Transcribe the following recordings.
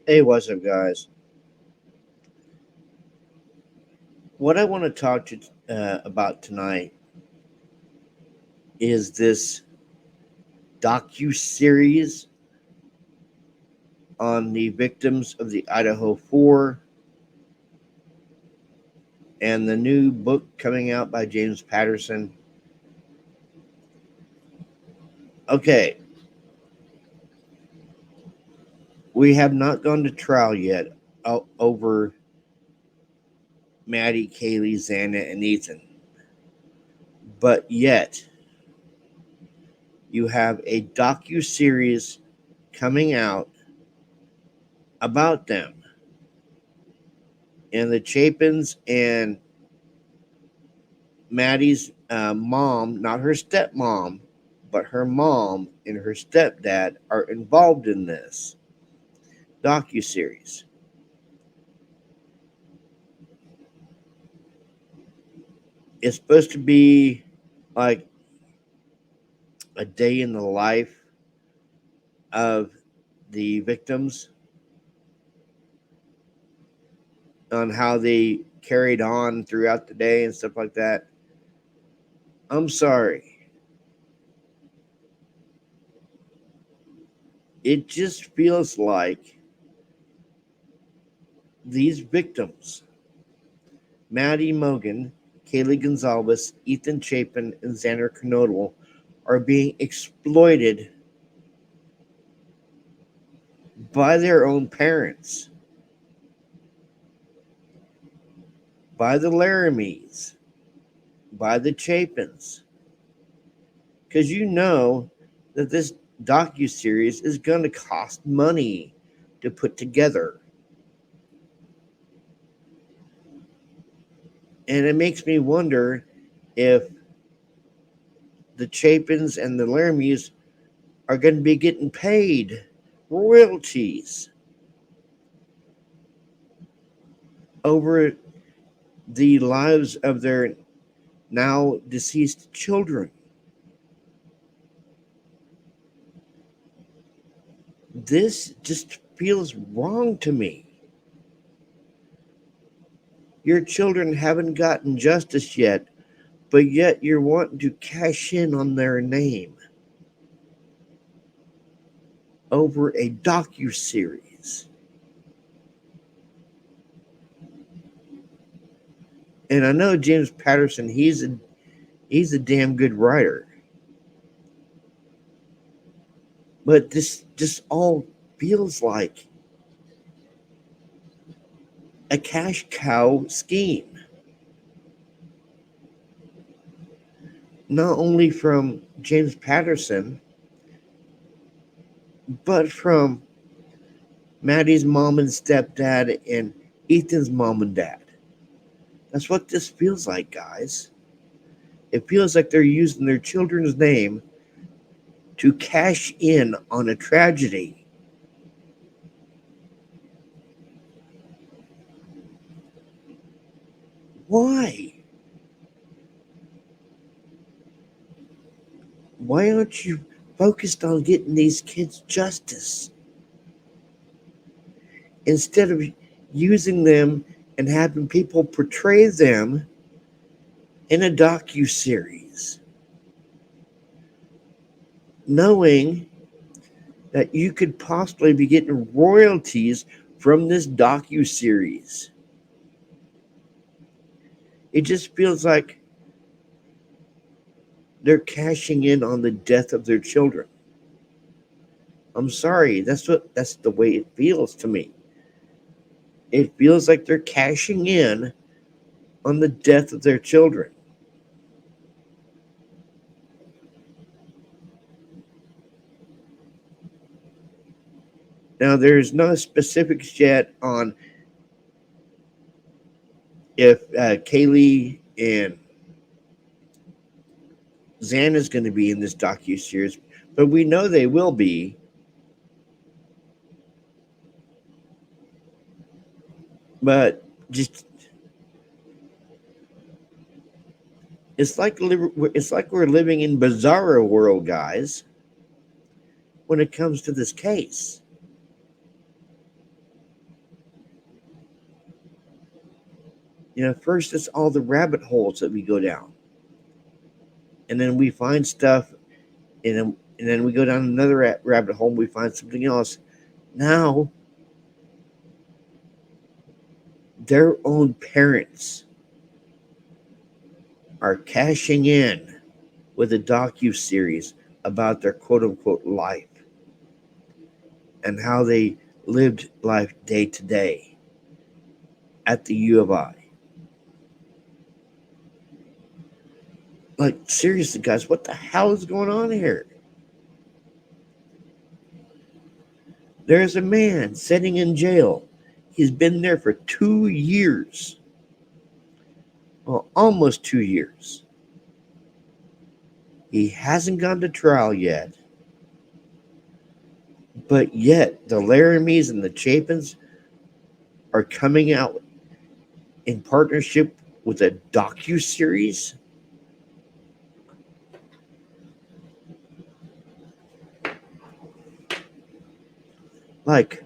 Hey, what's up, guys? What I want to talk to about tonight is this docu series on the victims of the Idaho Four and the new book coming out by James Patterson. Okay, we have not gone to trial yet over Maddie, Kaylee, Xana, and Ethan, but yet you have a docu series coming out about them and the Chapins and Maddie's mom, not her stepmom, but her mom and her stepdad are involved in this docu series. It's supposed to be like a day in the life of the victims on how they carried on throughout the day and stuff like that. I'm sorry. It just feels like these victims, Maddie Mogan, Kaylee Gonzalez, Ethan Chapin, and Xander Knodel, are being exploited by their own parents, by the Laramies, by the Chapins. Because you know that this docu-series is going to cost money to put together. And it makes me wonder if the Chapins and the Laramies are going to be getting paid royalties over the lives of their now deceased children. This just feels wrong to me. Your children haven't gotten justice yet, but yet you're wanting to cash in on their name over a docu-series. And I know James Patterson, he's a damn good writer. But this just all feels like a cash cow scheme. Not only from James Patterson, but from Maddie's mom and stepdad and Ethan's mom and dad. That's what this feels like, guys. It feels like they're using their children's name to cash in on a tragedy. Why? Why aren't you focused on getting these kids justice instead of using them and having people portray them in a docu-series, knowing that you could possibly be getting royalties from this docu-series? It just feels like they're cashing in on the death of their children. I'm sorry, that's the way it feels to me. It feels like they're cashing in on the death of their children. Now, there's no specifics yet on if Kaylee and Xan is going to be in this docu series, but we know they will be. But just it's like we're living in bizarro world, guys. When it comes to this case, First it's all the rabbit holes that we go down, and then we find stuff, and then we go down another rabbit hole. And we find something else. Now, their own parents are cashing in with a docu series about their quote unquote life and how they lived life day to day at the U of I. Like, seriously, guys, what the hell is going on here? There's a man sitting in jail. He's been there for 2 years. Well, almost 2 years. He hasn't gone to trial yet. But yet, the Laramies and the Chapins are coming out in partnership with a docu series. Like,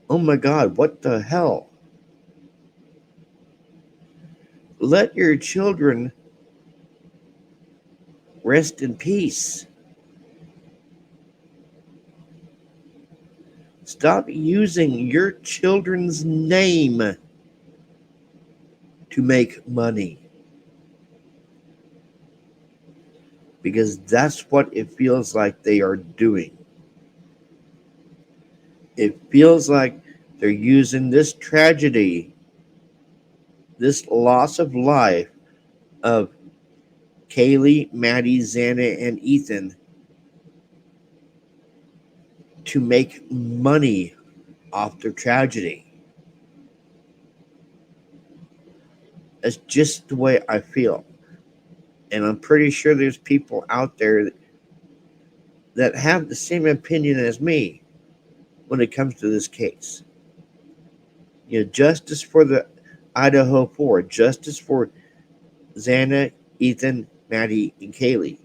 oh my God, what the hell? Let your children rest in peace. Stop using your children's name to make money. Because that's what it feels like they are doing. It feels like they're using this tragedy, this loss of life of Kaylee, Maddie, Xana, and Ethan to make money off their tragedy. That's just the way I feel. And I'm pretty sure there's people out there that have the same opinion as me when it comes to this case. Justice for the Idaho 4, justice for Xana, Ethan, Maddie, and Kaylee.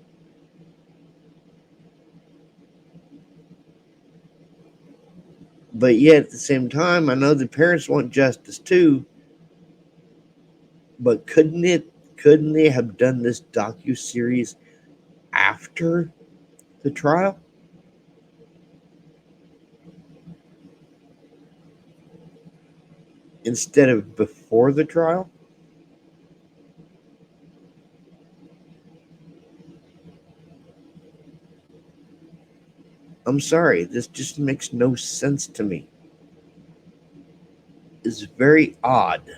But yet at the same time, I know the parents want justice too. But couldn't they have done this docu series after the trial? Instead of before the trial? I'm sorry, this just makes no sense to me. It's very odd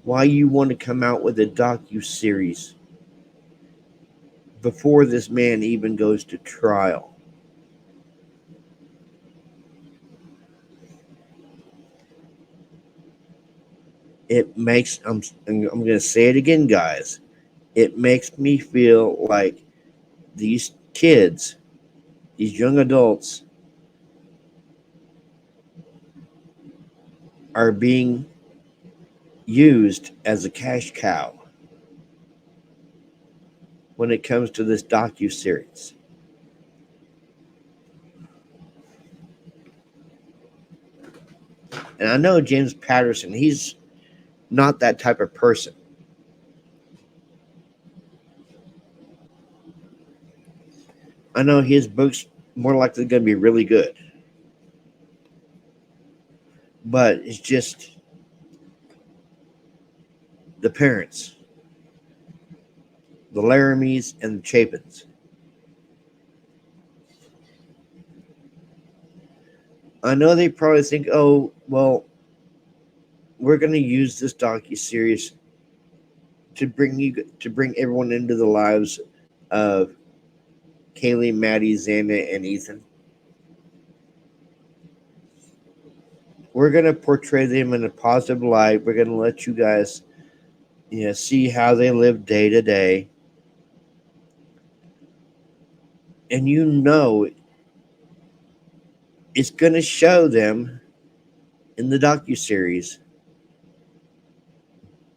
why you want to come out with a docu series before this man even goes to trial. It makes I'm going to say it again, guys. It makes me feel like these kids, these young adults, are being used as a cash cow when it comes to this docu series. And I know James Patterson, he's not that type of person. I know his books more likely going to be really good. But it's just the parents, the Laramies and the Chapins. I know they probably think, oh, well, we're going to use this docu series to bring everyone into the lives of Kaylee, Maddie, Xana, and Ethan. We're going to portray them in a positive light. We're going to let you guys, see how they live day to day. And it's going to show them in the docuseries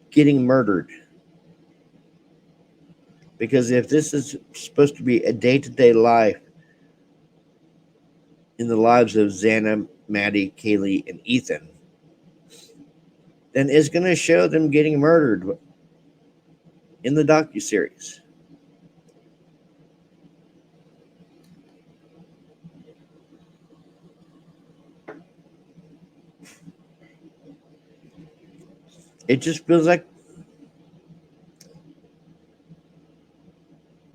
getting murdered. Because if this is supposed to be a day-to-day life in the lives of Xana, Maddie, Kaylee, and Ethan, and is going to show them getting murdered in the Docu Series. It just feels like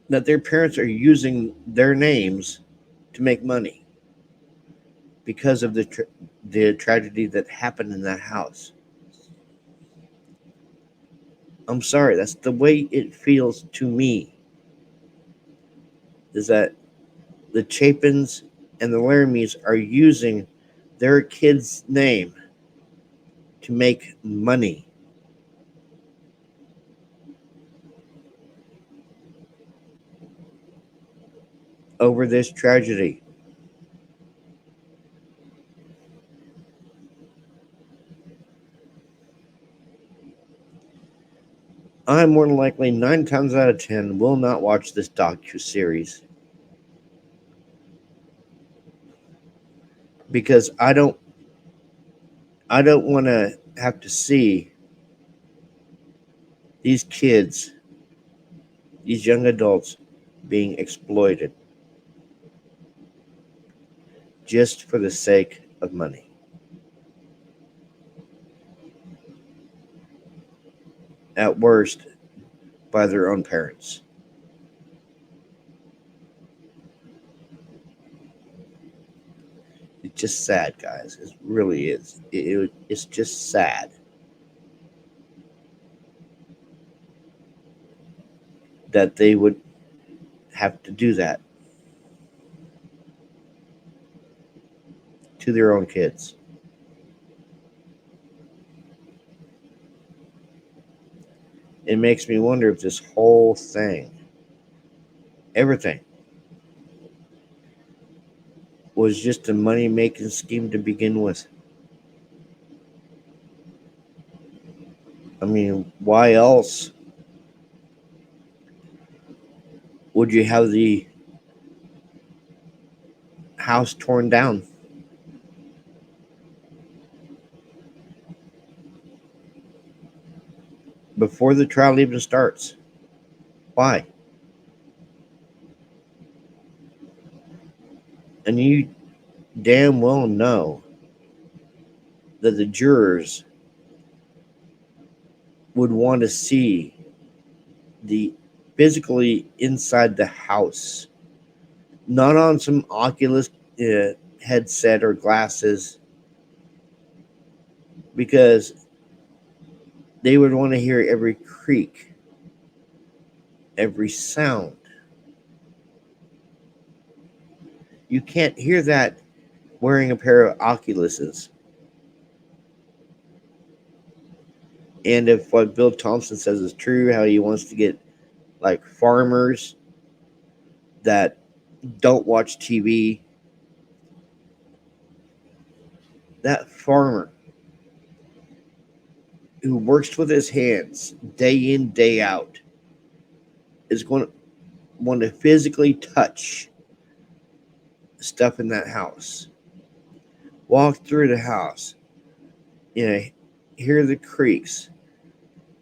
that their parents are using their names to make money because of the tragedy that happened in that house. I'm sorry, that's the way it feels to me. Is that the Chapins and the Laramies are using their kid's name to make money. Over this tragedy. I more than likely 9 times out of 10 will not watch this docu series because I don't want to have to see these kids, these young adults being exploited just for the sake of money. At worst, by their own parents. It's just sad, guys. It really is. It's just sad that they would have to do that to their own kids. It makes me wonder if this whole thing, everything, was just a money making scheme to begin with. I mean, why else would you have the house torn down before the trial even starts? Why? And you damn well know that the jurors would want to see the physically inside the house, not on some Oculus headset or glasses, because they would want to hear every creak, every sound. You can't hear that wearing a pair of Oculuses. And if what Bill Thompson says is true, how he wants to get like farmers that don't watch TV, that farmer who works with his hands day in, day out is going to want to physically touch stuff in that house, walk through the house, you know, hear the creaks,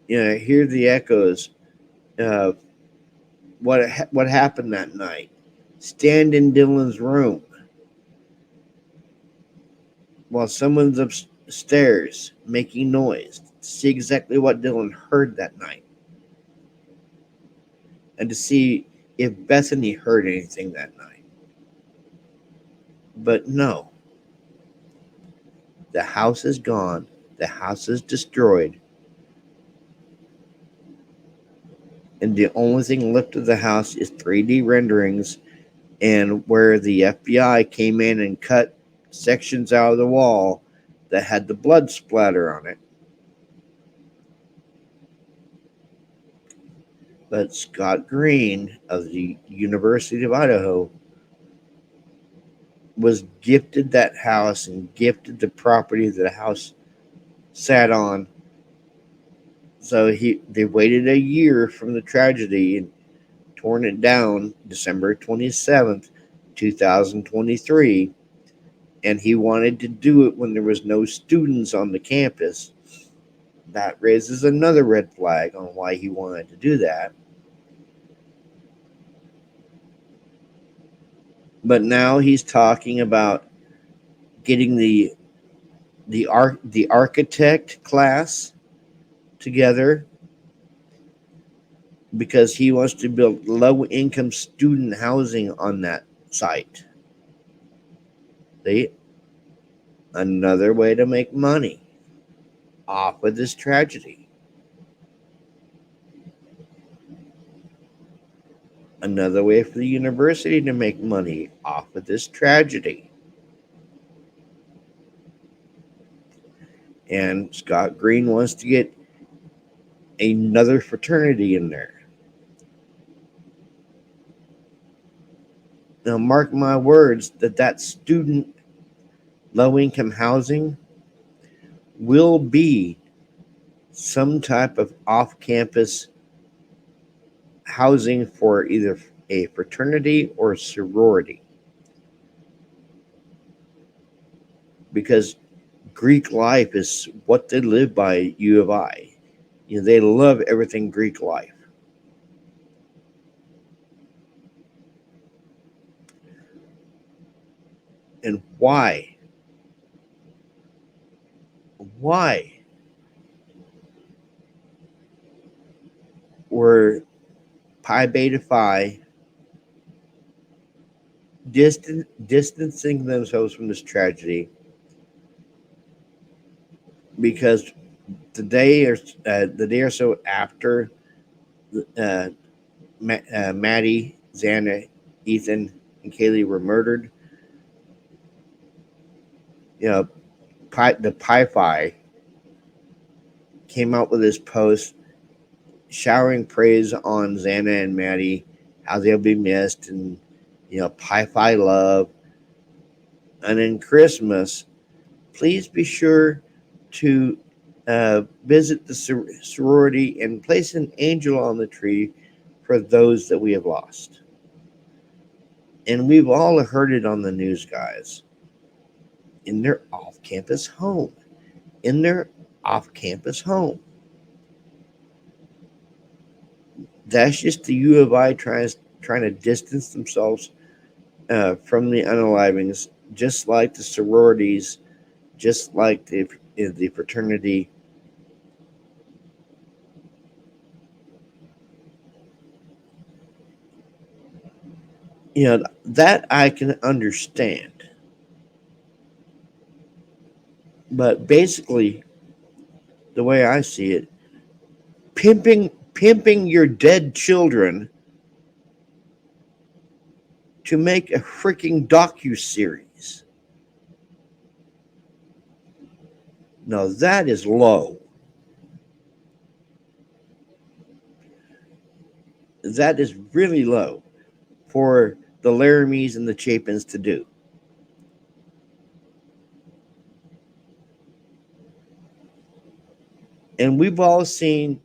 hear the echoes of what happened that night. Stand in Dylan's room while someone's upstairs making noise to see exactly what Dylan heard that night, and to see if Bethany heard anything that night. But no, the house is gone. The house is destroyed. And the only thing left of the house is 3D renderings and where the FBI came in and cut sections out of the wall that had the blood splatter on it. But Scott Green of the University of Idaho was gifted that house and gifted the property that the house sat on. So they waited a year from the tragedy and torn it down December 27th, 2023. And he wanted to do it when there was no students on the campus that raises another red flag on why he wanted to do that. But now he's talking about getting the architect class together because he wants to build low income student housing on that site. They Another way to make money off of this tragedy. Another way for the university to make money off of this tragedy. And Scott Green wants to get another fraternity in there. Now, mark my words that student low income housing will be some type of off campus housing for either a fraternity or a sorority. Because Greek life is what they live by at U of I. They love everything Greek life. And why? Why were Pi Beta Phi distancing themselves from this tragedy? Because the day or so after Maddie, Xana, Ethan, and Kaylee were murdered, the Pi Phi came out with this post showering praise on Xana and Maddie, how they'll be missed, and Pi Phi love. And in Christmas, please be sure to visit the sorority and place an angel on the tree for those that we have lost. And we've all heard it on the news, guys. In their off-campus home. In their off-campus home. That's just the U of I trying to distance themselves from the unalivings, just like the sororities, just like the fraternity. That I can understand. But basically, the way I see it, pimping your dead children to make a freaking docu series. Now that is low. That is really low for the Laramies and the Chapins to do. And we've all seen,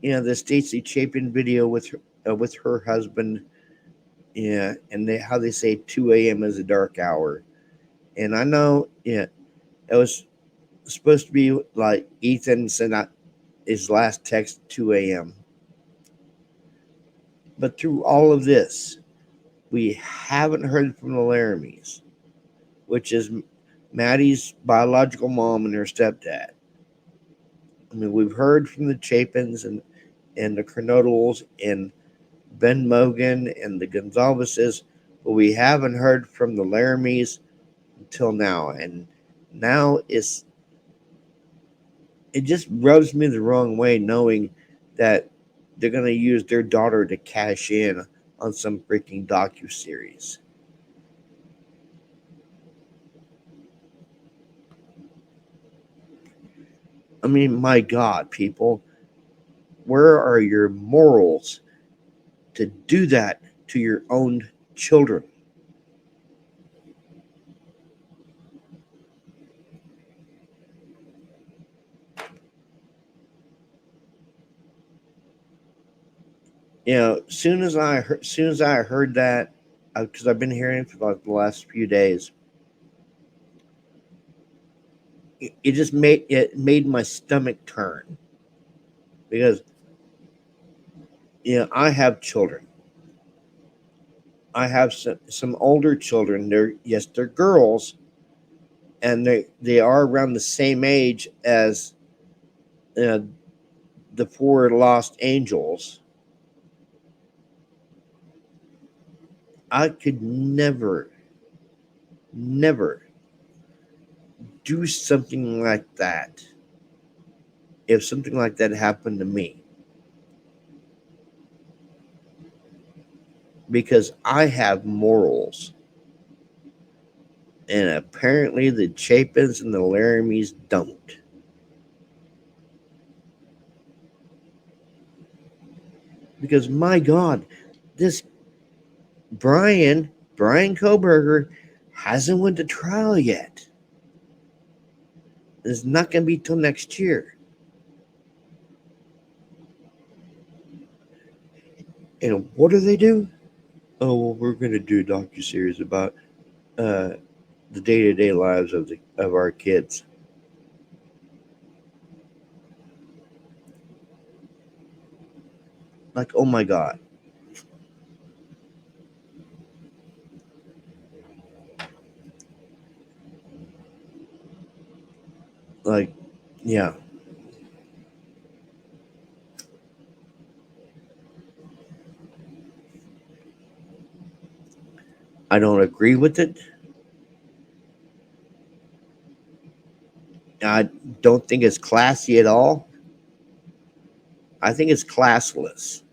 the Stacey Chapin video with her husband, and how they say 2 a.m. is a dark hour. And I know, it was supposed to be like Ethan sent out his last text 2 a.m. But through all of this, we haven't heard from the Laramies, which is Maddie's biological mom and her stepdad. I mean, we've heard from the Chapins and the Kernodles and Ben Mogan and the Gonzaleses, but we haven't heard from the Laramies until now. And now it just rubs me the wrong way knowing that they're going to use their daughter to cash in on some freaking docu-series. I mean, my God, people, where are your morals to do that to your own children? Soon as I heard that, because I've been hearing it for like the last few days, it just made my stomach turn because I have children. I have some older children. They're girls, and they are around the same age as uh, the four lost angels. I could never do something like that if something like that happened to me, because I have morals, and apparently the Chapins and the Laramies don't. Because my God, this Brian Koberger hasn't went to trial yet. It's not going to be till next year. And what do they do? Oh, well, we're going to do a docu series about uh, the day-to-day lives of our kids. Like, oh my God. Like, yeah, I don't agree with it. I don't think it's classy at all. I think it's classless.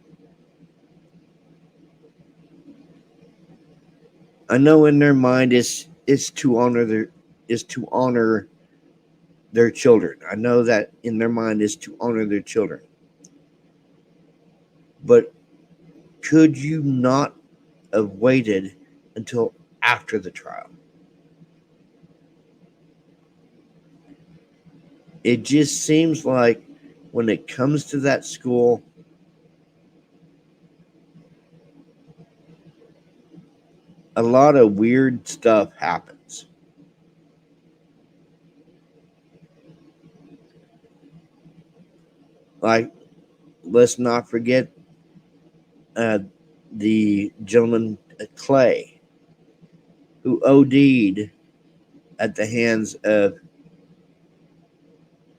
I know in their mind is to honor their children. I know that in their mind is to honor their children. But could you not have waited until after the trial? It just seems like when it comes to that school, a lot of weird stuff happens. Like, let's not forget uh, the gentleman Clay, who OD'd at the hands of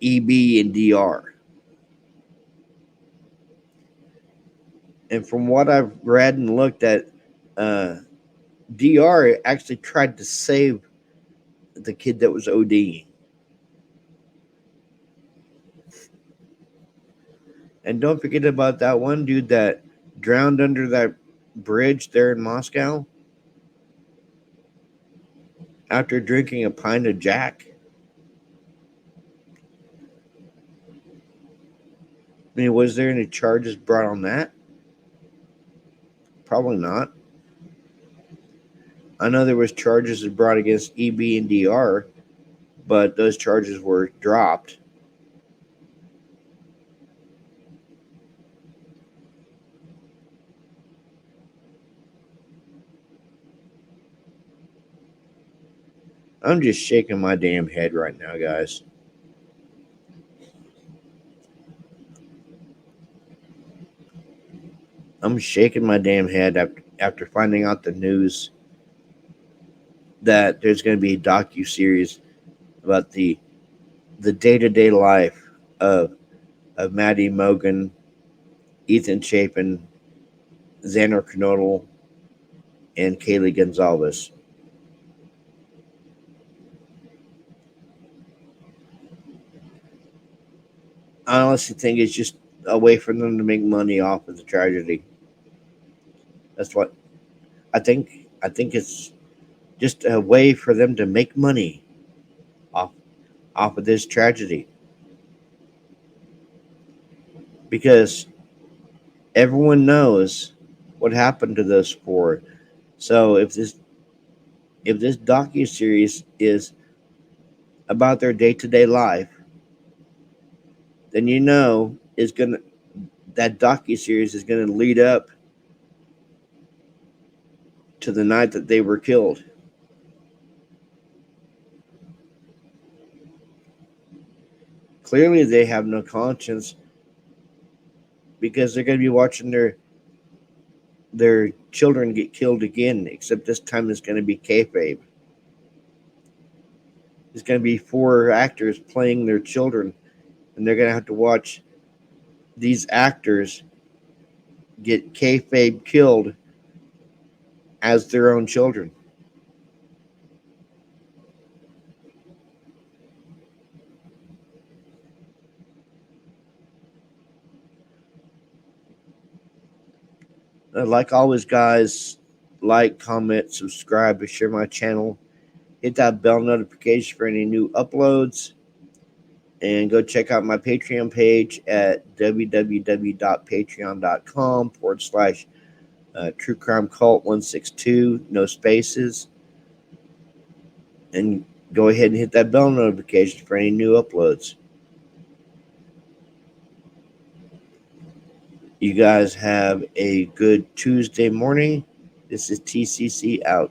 EB and DR. And from what I've read and looked at, uh, DR actually tried to save the kid that was ODing. And don't forget about that one dude that drowned under that bridge there in Moscow after drinking a pint of Jack. I mean, was there any charges brought on that? Probably not. I know there was charges brought against EB and DR, but those charges were dropped. I'm just shaking my damn head right now, guys. I'm shaking my damn head after finding out the news that there's going to be a docu series about the day to day life of Maddie Mogan, Ethan Chapin, Xander Knodel, and Kaylee Gonzalez. I honestly think it's just a way for them to make money off of the tragedy. That's what I think. I think it's just a way for them to make money off of this tragedy, because everyone knows what happened to those four. So if this docu series is about their day to day life, then is gonna that docu series is gonna lead up to the night that they were killed. Clearly, they have no conscience because they're going to be watching their children get killed again. Except this time it's going to be kayfabe. It's going to be four actors playing their children, and they're going to have to watch these actors get kayfabe killed as their own children. Like always, guys, like, comment, subscribe, and share my channel. Hit that bell notification for any new uploads. And go check out my Patreon page at www.patreon.com/ True Crime Cult 162, no spaces. And go ahead and hit that bell notification for any new uploads. You guys have a good Tuesday morning. This is TCC out.